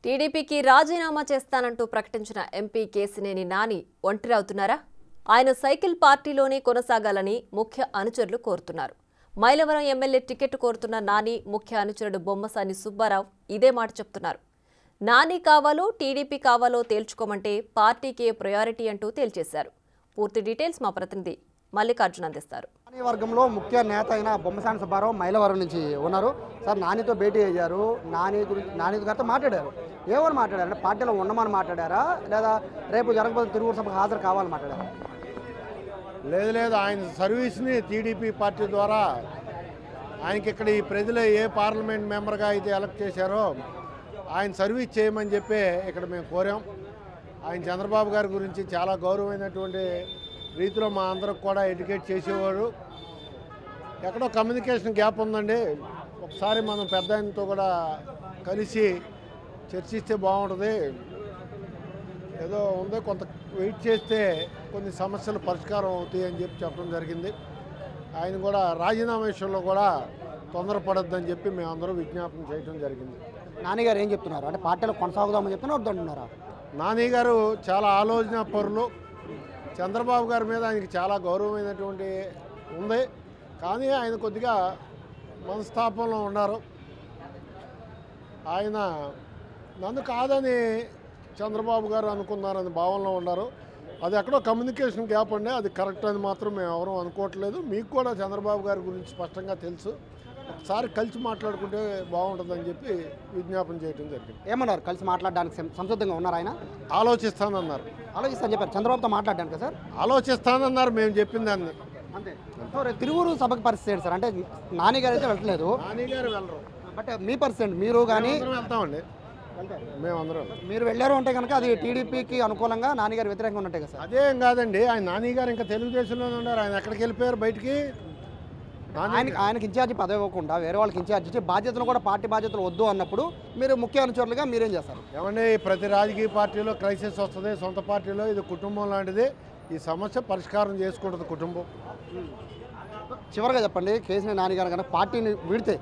టీడీపీకి రాజీనామా చేస్తానంటూ ప్రకటించిన ఎంపీ కేసినేని నాని ఒంటరి అవుతున్నారా? ఆయన సైకిల్ పార్టీలోనే కొనసాగాలని ముఖ్య అనుచరులు కోరుతున్నారు. మైలవరం ఎమ్మెల్యే టికెట్ కోరుతున్న నాని ముఖ్య అనుచరుడు బొమ్మసాని సుబ్బారావు ఇదే మాట చెప్తున్నారు. నాని కావాలో టీడీపీ కావాలో తేల్చుకోమంటే పార్టీకే ప్రయారిటీ అంటూ తేల్చేశారు. పూర్తి డీటెయిల్స్ మా ప్రతినిధి మల్లికార్జున అందిస్తారు. నాని వర్గంలో ముఖ్య నేత అయిన బొమ్మసాని సుబ్బారావు మైలవరం నుంచి ఉన్నారు. సార్, నానితో భేటీ అయ్యారు. నాని గారితో మాట్లాడారు. ఏమని మాట్లాడారు? అంటే పార్టీలో ఉండమని మాట్లాడారా, లేదా రేపు జరగబోయే తిరుగుడు సభకు హాజరు కావాలని మాట్లాడారా? లేదు, ఆయన సర్వీస్ని టీడీపీ పార్టీ ద్వారా ఆయనకి ఇక్కడ ఈ ప్రజలు ఏ పార్లమెంట్ మెంబర్గా అయితే ఎలక్ట్ చేశారో ఆయన సర్వీస్ చేయమని చెప్పి ఇక్కడ మేము కోరాం. ఆయన చంద్రబాబు గారి గురించి చాలా గౌరవమైనటువంటి రీతిలో మా అందరికి కూడా ఎడ్యుకేట్ చేసేవాడు. ఎక్కడో కమ్యూనికేషన్ గ్యాప్ ఉందండి. ఒకసారి మనం పెద్ద ఆయనతో కూడా కలిసి చర్చిస్తే బాగుంటుంది. ఏదో ఉంది, కొంత వెయిట్ చేస్తే కొన్ని సమస్యలు పరిష్కారం అవుతాయి అని చెప్పి చెప్పడం జరిగింది. ఆయన కూడా రాజీనామా విషయంలో కూడా తొందరపడొద్దని చెప్పి మేమందరూ విజ్ఞాపన చేయడం జరిగింది. నాని గారు ఏం చెప్తున్నారు? అంటే పార్టీలో కొనసాగుదామని చెప్తున్నా వద్దంటున్నారా? నాని గారు చాలా ఆలోచన పరులు. చంద్రబాబు గారి మీద ఆయనకి చాలా గౌరవమైనటువంటి ఉంది. కానీ ఆయన కొద్దిగా మనస్తాపంలో ఉన్నారు. ఆయన నన్ను కాదని చంద్రబాబు గారు అనుకున్నారని భావనలో ఉన్నారు. అది ఎక్కడో కమ్యూనికేషన్ గ్యాప్ అండి. అది కరెక్ట్ అని మాత్రం మేము ఎవరూ అనుకోవట్లేదు. మీకు కూడా చంద్రబాబు గారి గురించి స్పష్టంగా తెలుసు. ఒకసారి కలిసి మాట్లాడుకుంటే బాగుంటుందని చెప్పి విజ్ఞాపన చేయడం జరిగింది. ఏమన్నారు? కలిసి మాట్లాడడానికి సంసిద్ధంగా ఉన్నారు ఆయన? ఆలోచిస్తానన్నారు. ఆలోచిస్తాను చెప్పారు. చంద్రబాబుతో మాట్లాడడానికి సార్ ఆలోచిస్తానన్నారు. మేము చెప్పిన దాన్ని అంతే. సో తిరువురు సభకి పరిస్థితి ఏంటి సార్? అంటే నాని గారు అయితే వెళ్ళట్లేదు. నాని గారు వెళ్ళరు. బట్ మీ పర్సెంట్ మీరు కానీ వెళ్తామండి. మేమందరం మీరు వెళ్ళారు అంటే కనుక అది టీడీపీకి అనుకూలంగా, నాని గారు వ్యతిరేకంగా ఉన్నట్టే కదా సార్? అదేం కాదండి. ఆయన నాని గారు ఇంకా తెలుగుదేశంలోనే ఉన్నారు. ఆయన ఎక్కడికి వెళ్ళిపోయారు బయటికి? ఆయనకి ఇన్ఛార్జి పదవి ఇవ్వకుండా వేరే వాళ్ళకి ఇన్ఛార్జ్ ఇచ్చి బాధ్యతలు కూడా పార్టీ బాధ్యతలు వద్దు అన్నప్పుడు మీరు ముఖ్య అనుచరులుగా మీరేం చేస్తారు? ఏమండి, ప్రతి రాజకీయ పార్టీలో క్రైసిస్ వస్తుంది. సొంత పార్టీలో ఇది కుటుంబం లాంటిది. ఈ సమస్య పరిష్కారం చేసుకుంటుంది కుటుంబం. చివరిగా చెప్పండి, కేసీఆర్ నాని గారు కనుక పార్టీని విడితే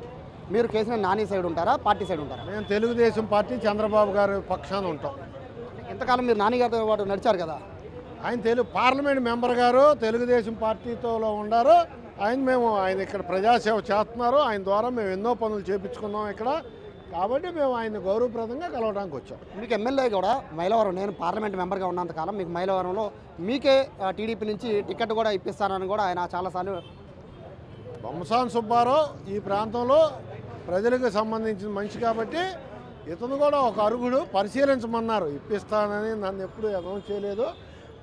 మీరు కేసీఆర్ నాని సైడ్ ఉంటారా, పార్టీ సైడ్ ఉంటారా? మేము తెలుగుదేశం పార్టీ చంద్రబాబు గారి పక్షాన ఉంటాం. ఇంతకాలం మీరు నాని గారితో పాటు నడిచారు కదా. ఆయన పార్లమెంట్ మెంబర్ గారు తెలుగుదేశం పార్టీతో ఉన్నారు. ఆయన ఇక్కడ ప్రజాసేవ చేస్తున్నారు. ఆయన ద్వారా మేము ఎన్నో పనులు చేయించుకున్నాం ఇక్కడ. కాబట్టి మేము ఆయన గౌరవప్రదంగా కలవడానికి వచ్చాం. మీకు ఎమ్మెల్యే కూడా మైలవరం, నేను పార్లమెంట్ మెంబర్గా ఉన్నంతకాలం మీకు మైలవరంలో మీకే టీడీపీ నుంచి టికెట్ కూడా ఇప్పిస్తానని కూడా ఆయన చాలాసార్లు. బొమ్మసాని సుబ్బారావు ఈ ప్రాంతంలో ప్రజలకు సంబంధించిన మనిషి కాబట్టి ఇతను కూడా ఒక అరుగుడు పరిశీలించమన్నారు. ఇప్పిస్తానని నన్ను ఎప్పుడు అనౌన్స్ చేయలేదు.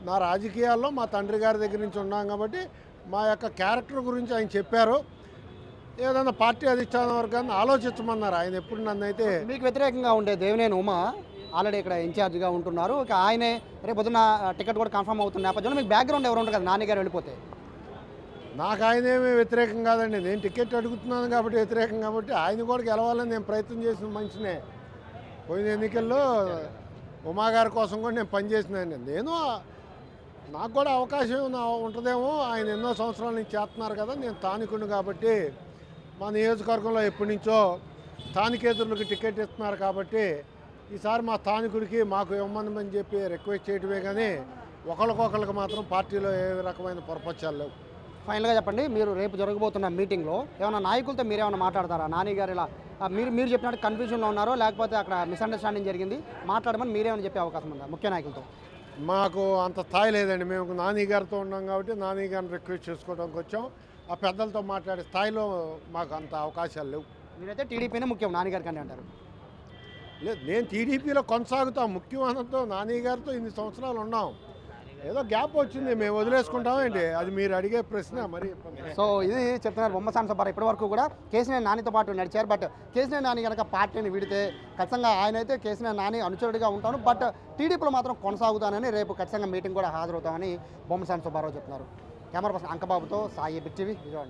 నా రాజకీయాల్లో మా తండ్రి గారి దగ్గర నుంచి ఉన్నాం కాబట్టి మా యొక్క క్యారెక్టర్ గురించి ఆయన చెప్పారు. ఏదైనా పార్టీ అధిష్టాన వర్గాన్ని ఆలోచించమన్నారు. ఆయన ఎప్పుడు నన్ను అయితే. మీకు వ్యతిరేకంగా ఉండే దేవినేని ఉమా ఆల్రెడీ ఇక్కడ ఇన్ఛార్జ్గా ఉంటున్నారు. ఇక ఆయనే రేపు పొద్దున్న టికెట్ కూడా కన్ఫర్మ్ అవుతున్న నేపథ్యంలో మీకు బ్యాక్గ్రౌండ్ ఎవరు ఉంటారు కదా, నాని గారు వెళ్ళిపోతే? నాకు ఆయనేమీ వ్యతిరేకం కాదండి. నేను టికెట్ అడుగుతున్నాను కాబట్టి వ్యతిరేకం కాబట్టి ఆయన కూడా గెలవాలని నేను ప్రయత్నం చేసిన మనిషినే. పోయిన ఎన్నికల్లో ఉమా గారి కోసం కూడా నేను పనిచేసినాను. నాకు కూడా అవకాశం ఉంటుందేమో. ఆయన ఎన్నో సంవత్సరాల నుంచి చేస్తున్నారు కదా. నేను స్థానికుడిని కాబట్టి మా నియోజకవర్గంలో ఎప్పటి నుంచో స్థానికేతరులకు టికెట్ ఇస్తున్నారు కాబట్టి ఈసారి మా స్థానికుడికి మాకు ఇవ్వమని చెప్పి రిక్వెస్ట్ చేయడమే కానీ ఒకరికొకరికి మాత్రం పార్టీలో ఏ రకమైన పొరపచ్చాలు లేవు. ఫైనల్గా చెప్పండి, మీరు రేపు జరగబోతున్న మీటింగ్లో ఏమైనా నాయకులతో మీరేమైనా మాట్లాడతారా? నాని గారు ఇలా మీరు చెప్పినట్టు కన్ఫ్యూజన్లో ఉన్నారో, లేకపోతే అక్కడ మిస్అండర్స్టాండింగ్ జరిగింది, మాట్లాడమని మీరేమైనా చెప్పే అవకాశం ఉందా ముఖ్య నాయకులతో? మాకు అంత స్థాయి లేదండి. మేము నాని గారితో ఉన్నాం కాబట్టి నాని గారిని రిక్వెస్ట్ చేసుకోవడానికి వచ్చాం. ఆ పెద్దలతో మాట్లాడే స్థాయిలో మాకు అంత అవకాశాలు లేవు. మీరైతే టీడీపీనే ముఖ్యం నాని గారి కంటే అంటారు? లేదు, నేను టీడీపీలో కొనసాగుతాం. ముఖ్యమానంతో నాని గారితో ఇన్ని సంవత్సరాలు ఉన్నాం. ఏదో గ్యాప్ వచ్చింది, మేము వదిలేసుకుంటామేంటి? అది మీరు అడిగే ప్రశ్న. మరి సో ఇది చెప్తున్నారు బొమ్మసాని సుబ్బారావు. ఇప్పటి వరకు కూడా కేసీఆర్ నానితో పాటు నడిచారు. బట్ కేసీఆర్ నాని కనుక పార్టీని విడితే ఖచ్చితంగా ఆయన అయితే కేసీఆర్ నాని అనుచరుడిగా ఉంటాను, బట్ టీడీపీలో మాత్రం కొనసాగుతానని రేపు ఖచ్చితంగా మీటింగ్ కూడా హాజరవుతామని బొమ్మసాని సుబ్బారావు చెప్తున్నారు. కెమెరా పర్సన్ అంకబాబుతో సాయి బిగ్ టీవీ విజయవాడ.